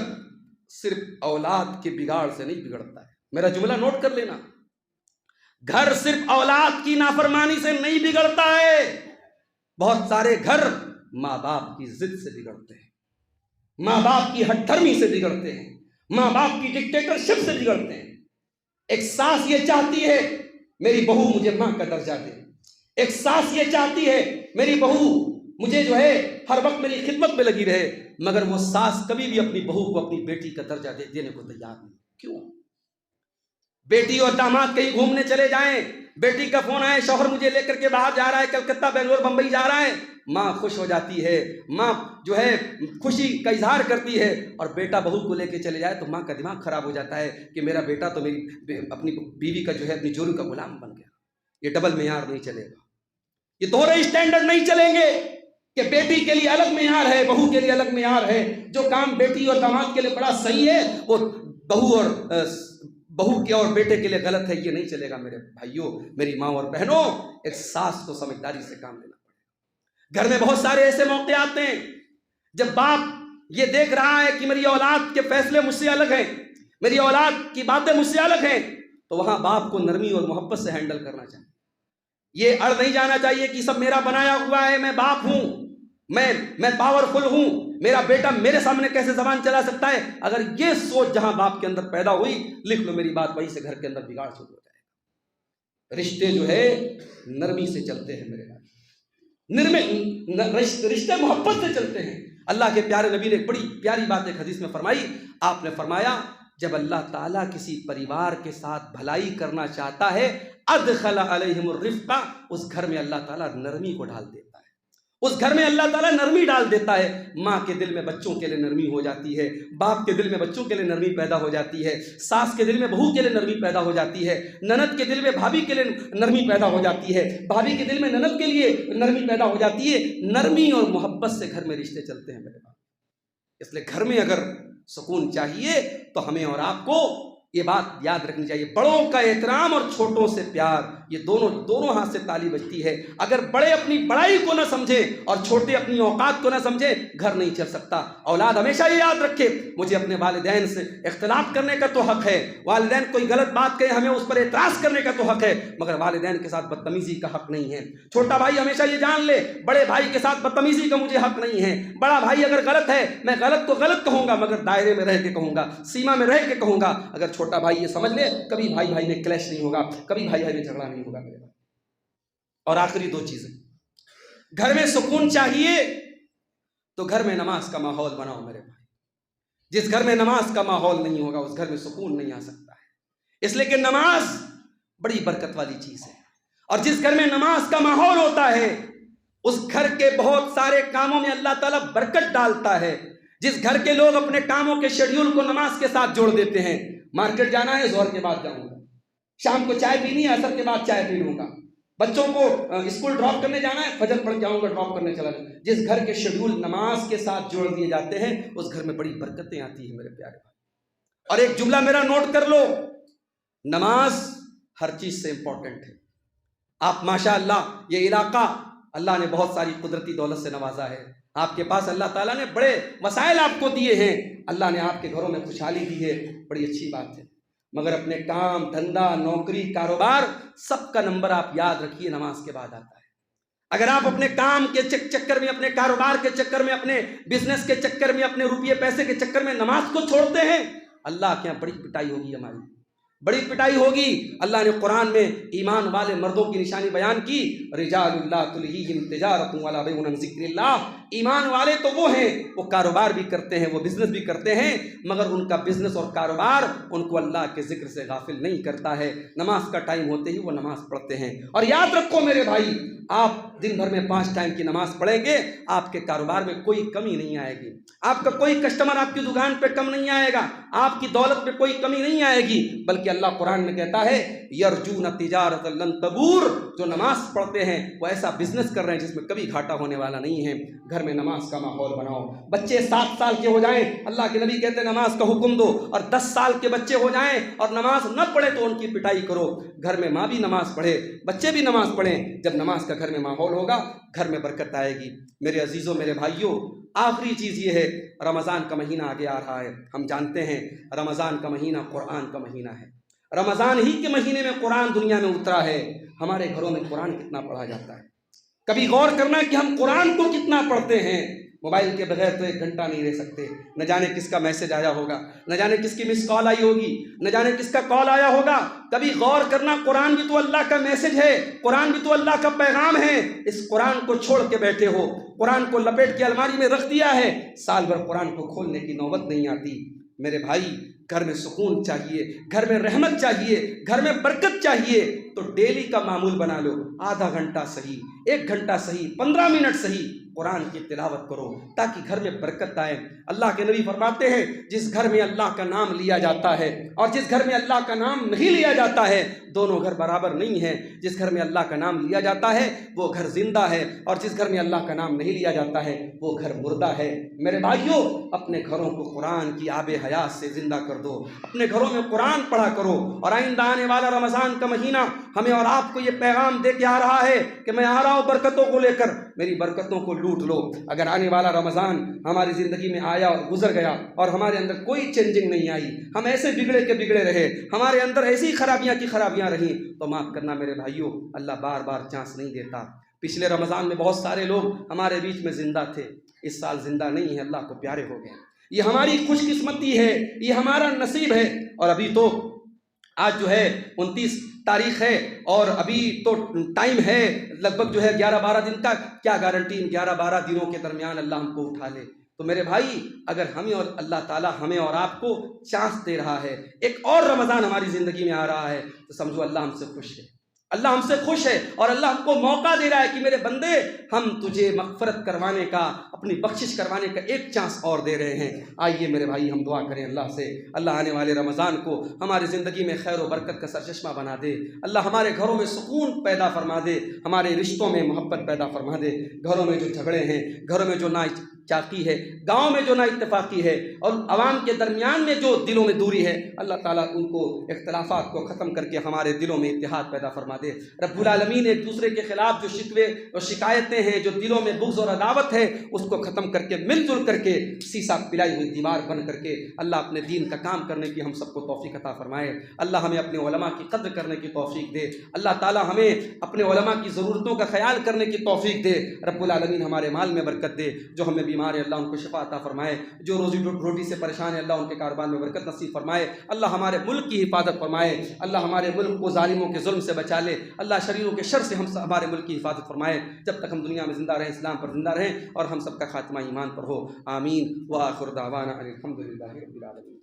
صرف اولاد کے بگاڑ سے نہیں بگڑتا ہے، میرا جملہ نوٹ کر لینا، گھر صرف اولاد کی نافرمانی سے نہیں بگڑتا ہے، بہت سارے گھر ماں باپ کی ضد سے بگڑتے ہیں، ماں باپ کی ہٹ دھرمی سے بگڑتے ہیں، ماں باپ کی ڈکٹیٹرشپ سے بگڑتے ہیں۔ ایک ساس یہ چاہتی ہے میری بہو مجھے ماں کا درجہ دے، ایک ساس یہ چاہتی ہے میری بہو مجھے جو ہے ہر وقت میری خدمت میں لگی رہے، مگر وہ ساس کبھی بھی اپنی بہو کو اپنی بیٹی کا درجہ دینے کو تیار نہیں۔ کیوں؟ بیٹی اور داماد کہیں گھومنے چلے جائیں، بیٹی کا فون آئے شوہر مجھے لے کر کے باہر جا رہا ہے، کلکتہ بنگلور بمبئی جا رہا ہے، ماں خوش ہو جاتی ہے، ماں جو ہے خوشی کا اظہار کرتی ہے، اور بیٹا بہو کو لے کے چلے جائے تو ماں کا دماغ خراب ہو جاتا ہے کہ میرا بیٹا تو میری اپنی بیوی کا جو ہے اپنی جوڑی کا غلام بن گیا۔ یہ ڈبل معیار نہیں چلے گا، یہ دوہرے اسٹینڈرڈ نہیں چلیں گے کہ بیٹی کے لیے الگ معیار ہے بہو کے لیے الگ معیار ہے۔ جو کام بیٹی اور داماد کے لیے بڑا صحیح ہے وہ بہو کے اور بیٹے کے لیے غلط ہے، یہ نہیں چلے گا میرے بھائیوں، میری ماں اور بہنوں۔ ایک ساس کو سمجھداری سے کام لینا پڑے گا۔ گھر میں بہت سارے ایسے موقع آتے ہیں جب باپ یہ دیکھ رہا ہے کہ میری اولاد کے فیصلے مجھ سے الگ ہیں، میری اولاد کی باتیں مجھ سے الگ ہیں، تو وہاں باپ کو نرمی اور محبت سے ہینڈل کرنا چاہیے۔ یہ اڑ نہیں جانا چاہیے کہ سب میرا بنایا ہوا ہے، میں باپ ہوں، میں پاورفل ہوں، میرا بیٹا میرے سامنے کیسے زبان چلا سکتا ہے۔ اگر یہ سوچ جہاں باپ کے اندر پیدا ہوئی، لکھ لو میری بات، وہیں سے گھر کے اندر بگاڑ شروع ہو جائے گا۔ رشتے جو ہے نرمی سے چلتے ہیں میرے بھائی، رشتے محبت سے چلتے ہیں۔ اللہ کے پیارے نبی نے ایک بڑی پیاری بات ایک حدیث میں فرمائی، آپ نے فرمایا جب اللہ تعالیٰ کسی پریوار کے ساتھ بھلائی کرنا چاہتا ہے ادخل علیہم الرفق، اس گھر میں اللہ تعالیٰ نرمی کو ڈال دیتا ہے، اس گھر میں اللہ تعالیٰ نرمی ڈال دیتا ہے. ماں کے دل میں بچوں کے لیے نرمی ہو جاتی ہے, باپ کے دل میں بچوں کے لیے نرمی پیدا ہو جاتی ہے, ساس کے دل میں بہو کے لیے نرمی پیدا ہو جاتی ہے, نند کے دل میں بھابھی کے لیے نرمی پیدا ہو جاتی ہے, بھابھی کے دل میں نند کے لیے نرمی پیدا ہو جاتی ہے. نرمی اور محبت سے گھر میں رشتے چلتے ہیں میرے باپ. اس لیے گھر میں اگر سکون چاہیے تو ہمیں اور آپ کو یہ بات یاد رکھنی چاہیے, بڑوں کا احترام اور چھوٹوں سے پیار, یہ دونوں ہاتھ سے تالی بجتی ہے. اگر بڑے اپنی بڑائی کو نہ سمجھیں اور چھوٹے اپنی اوقات کو نہ سمجھیں, گھر نہیں چل سکتا. اولاد ہمیشہ یہ یاد رکھے, مجھے اپنے والدین سے اختلاف کرنے کا تو حق ہے, والدین کوئی غلط بات کہے ہمیں اس پر اعتراض کرنے کا تو حق ہے, مگر والدین کے ساتھ بدتمیزی کا حق نہیں ہے. چھوٹا بھائی ہمیشہ یہ جان لے, بڑے بھائی کے ساتھ بدتمیزی کا مجھے حق نہیں ہے. بڑا بھائی اگر غلط ہے, میں غلط کو غلط کہوں گا, مگر دائرے میں رہ کے کہوں گا, سیما میں رہ کے کہوں گا. اگر چھوٹا بھائی یہ سمجھ لے, کبھی بھائی بھائی میں کلیش نہیں ہوگا, کبھی بھائی بھائی میں جھگڑا نہیں ہوگا میرے بھائی. اور آخری 2 چیزیں, گھر میں سکون چاہیے تو گھر میں نماز کا ماحول بناؤ میرے بھائی. جس گھر میں نماز کا ماحول نہیں ہوگا اس گھر میں سکون نہیں آ سکتا ہے. اس لیے کہ نماز بڑی برکت والی چیز ہے, اور جس گھر میں نماز کا ماحول ہوتا ہے اس گھر کے بہت سارے کاموں میں اللہ تعالیٰ برکت ڈالتا ہے. جس گھر کے لوگ اپنے کاموں کے شیڈیول کو نماز کے ساتھ جوڑ دیتے ہیں, مارکیٹ جانا ہے ظہر کے بعد جاؤں گا, شام کو چائے پینی ہے عصر کے بعد چائے پی لوں گا, بچوں کو اسکول ڈراپ کرنے جانا ہے فجر پڑھ جاؤں گا ڈراپ کرنے چلا جاؤں. جس گھر کے شیڈیول نماز کے ساتھ جوڑ دیے جاتے ہیں اس گھر میں بڑی برکتیں آتی ہیں میرے پیارے بھائی. اور ایک جملہ میرا نوٹ کر لو, نماز ہر چیز سے امپورٹنٹ ہے. آپ ماشاء اللہ یہ علاقہ اللہ نے بہت ساری قدرتی دولت سے نوازا ہے, آپ کے پاس اللہ تعالیٰ نے بڑے وسائل آپ کو دیے ہیں, اللہ نے آپ کے گھروں میں خوشحالی دی ہے, بڑی اچھی بات ہے. مگر اپنے کام دھندا نوکری کاروبار سب کا نمبر آپ یاد رکھیے نماز کے بعد آتا ہے. اگر آپ اپنے کام کے چکر میں, اپنے کاروبار کے چکر میں, اپنے بزنس کے چکر میں, اپنے روپیے پیسے کے چکر میں نماز کو چھوڑتے ہیں, اللہ کے یہاں بڑی پٹائی ہوگی, ہماری بڑی پٹائی ہوگی. اللہ نے قرآن میں ایمان والے مردوں کی نشانی بیان کی, رجال اللہ تلہیہم تجارۃ ولا بیع عن ذکر اللہ. ایمان والے تو وہ ہیں, وہ کاروبار بھی کرتے ہیں, وہ بزنس بھی کرتے ہیں, مگر ان کا بزنس اور کاروبار ان کو اللہ کے ذکر سے غافل نہیں کرتا ہے. نماز کا ٹائم ہوتے ہی وہ نماز پڑھتے ہیں. اور یاد رکھو میرے بھائی, آپ دن بھر میں 5 ٹائم کی نماز پڑھیں گے, آپ کے کاروبار میں کوئی کمی نہیں آئے گی, آپ کا کوئی کسٹمر آپ کی دکان پہ کم نہیں آئے گا, آپ کی دولت پہ کوئی کمی نہیں آئے گی. بلکہ اللہ قرآن میں کہتا ہے یرجون تجارت لن تبور, جو نماز پڑھتے ہیں وہ ایسا بزنس کر رہے ہیں جس میں کبھی گھاٹا ہونے والا نہیں ہے. گھر میں نماز کا ماحول بناؤ. بچے 7 سال کے ہو جائیں, اللہ کے نبی کہتے ہیں نماز کا حکم دو, اور 10 سال کے بچے ہو جائیں اور نماز نہ پڑھے تو ان کی پٹائی کرو. گھر میں ماں بھی نماز پڑھے, بچے بھی نماز پڑھیں. جب نماز کا گھر میں ماحول ہوگا گھر میں برکت آئے گی. میرے عزیزوں, میرے بھائیوں, آخری چیز یہ ہے, رمضان کا مہینہ آگے آ رہا ہے. ہم جانتے ہیں رمضان کا مہینہ قرآن کا مہینہ ہے. رمضان ہی کے مہینے میں قرآن دنیا میں اترا ہے. ہمارے گھروں میں قرآن کتنا پڑھا جاتا ہے, کبھی غور کرنا کہ ہم قرآن کو کتنا پڑھتے ہیں. موبائل کے بغیر تو 1 گھنٹہ نہیں رہ سکتے. نہ جانے کس کا میسج آیا ہوگا, نہ جانے کس کی مس کال آئی ہوگی, نہ جانے کس کا کال آیا ہوگا. کبھی غور کرنا, قرآن بھی تو اللہ کا میسج ہے, قرآن بھی تو اللہ کا پیغام ہے. اس قرآن کو چھوڑ کے بیٹھے ہو, قرآن کو لپیٹ کے الماری میں رکھ دیا ہے, سال بھر قرآن کو کھولنے کی نوبت نہیں آتی. میرے بھائی, گھر میں سکون چاہیے, گھر میں رحمت چاہیے, گھر میں برکت چاہیے, تو ڈیلی کا معمول بنا لو. آدھا گھنٹہ صحیح, 1 گھنٹہ صحیح, 15 منٹ صحیح قرآن کی تلاوت کرو تاکہ گھر میں برکت آئے. اللہ کے نبی فرماتے ہیں جس گھر میں اللہ کا نام لیا جاتا ہے اور جس گھر میں اللہ کا نام نہیں لیا جاتا ہے, دونوں گھر برابر نہیں ہیں. جس گھر میں اللہ کا نام لیا جاتا ہے وہ گھر زندہ ہے, اور جس گھر میں اللہ کا نام نہیں لیا جاتا ہے وہ گھر مردہ ہے. میرے بھائیوں, اپنے گھروں کو قرآن کی آب حیات سے زندہ کر دو, اپنے گھروں میں قرآن پڑھا کرو. اور آئندہ آنے والا رمضان کا مہینہ ہمیں اور آپ کو یہ پیغام دے کے آ رہا ہے کہ میں آ رہا ہوں برکتوں کو لے کر, میری برکتوں کو لوٹ لو. اگر آنے والا رمضان ہماری زندگی میں آیا اور گزر گیا اور ہمارے اندر کوئی چینجنگ نہیں آئی, ہم ایسے بگڑے کے بگڑے رہے, ہمارے اندر ایسی خرابیاں کی خرابیاں رہیں, تو معاف کرنا میرے بھائیوں, اللہ بار بار چانس نہیں دیتا. پچھلے رمضان میں بہت سارے لوگ ہمارے بیچ میں زندہ تھے, اس سال زندہ نہیں ہے, اللہ کو پیارے ہو گئے. یہ ہماری خوش قسمتی ہے, یہ ہمارا نصیب ہے. اور ابھی تو آج جو ہے 29 تاریخ ہے, اور ابھی تو ٹائم ہے لگ بھگ جو ہے 11-12 دن کا. کیا گارنٹی ان 11-12 دنوں کے درمیان اللہ ہم کو اٹھا لے. تو میرے بھائی, اگر ہمیں اور اللہ تعالیٰ ہمیں اور آپ کو چانس دے رہا ہے, ایک اور رمضان ہماری زندگی میں آ رہا ہے, تو سمجھو اللہ ہم سے خوش ہے. اللہ ہم سے خوش ہے اور اللہ ہم کو موقع دے رہا ہے کہ میرے بندے ہم تجھے مغفرت کروانے کا، اپنی بخشش کروانے کا ایک چانس اور دے رہے ہیں۔ آئیے میرے بھائی ہم دعا کریں اللہ سے، اللہ آنے والے رمضان کو ہماری زندگی میں خیر و برکت کا سرچشمہ بنا دے، اللہ ہمارے گھروں میں سکون پیدا فرما دے، ہمارے رشتوں میں محبت پیدا فرما دے، گھروں میں جو جھگڑے ہیں، گھروں میں جو نا چاقی ہے، گاؤں میں جو نا اتفاقی ہے، اور عوام کے درمیان میں جو دلوں میں دوری ہے، اللہ تعالیٰ ان کو اختلافات کو ختم کر کے ہمارے دلوں میں اتحاد پیدا فرما دے۔ رب العالمین ایک دوسرے کے خلاف جو شکوے اور شکایتیں ہیں، جو دلوں میں بغض اور عداوت ہے، اس کو ختم کر کے مل جل کر کے سیسا پلائی ہوئی دیوار بن کر کے اللہ اپنے دین کا کام کرنے کی ہم سب کو توفیق عطا فرمائے۔ اللہ ہمیں اپنے علماء کی قدر کرنے کی توفیق دے، اللہ تعالیٰ ہمیں اپنے علماء کی ضرورتوں کا خیال کرنے کی توفیق دے۔ رب العالمین ہمارے مال میں برکت دے، جو ہمیں بیمار ہے اللہ ان کو شفا عطا فرمائے، جو روزی روٹی سے پریشان ہے اللہ ان کے کاروبار میں برکت نصیب فرمائے، اللہ ہمارے ملک کی حفاظت فرمائے، اللہ ہمارے ملک کو ظالموں کے ظلم سے بچا لے، اللہ شریروں کے شر سے ہمارے ملک کی حفاظت فرمائے، جب تک ہم دنیا میں زندہ رہیں اسلام پر زندہ رہیں اور ہم سب کا خاتمہ ایمان پر ہو، آمین وآخر دعوانا ان الحمد للہ رب العالمین۔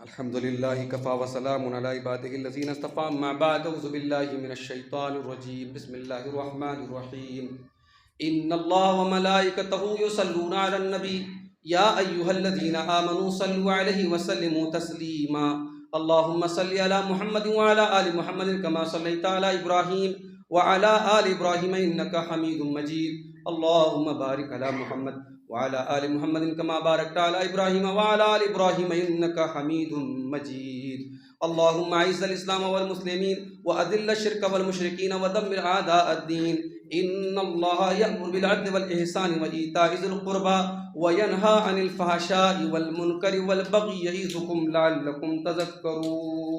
الحمد للہ کفا وسلام علی عبادہ الذین اصطفیٰ، اما بعد، اعوذ باللہ من الشیطان الرجیم، بسم اللہ الرحمن الرحیم، ان اللہ وملائکتہ یصلون علی النبی یا ایہا الذین آمنوا صلوا علیہ وسلموا تسلیما، اللہم صل علی محمد وعلی آل محمد کما صلیت علی ابراہیم وعلی آل ابراہیم انک حمید مجید، اللہم بارک علی محمد وعلى آل محمد كما باركت على إبراهيم وعلى آل إبراهيم إنك حميد مجيد، اللهم أعز الإسلام والمسلمين وأذل الشرك والمشركين ودمر أعداء الدين، إن الله يأمر بالعدل والإحسان وإيتاء ذي القربى وينهى عن الفحشاء والمنكر والبغي يعظكم لعلكم تذكرون۔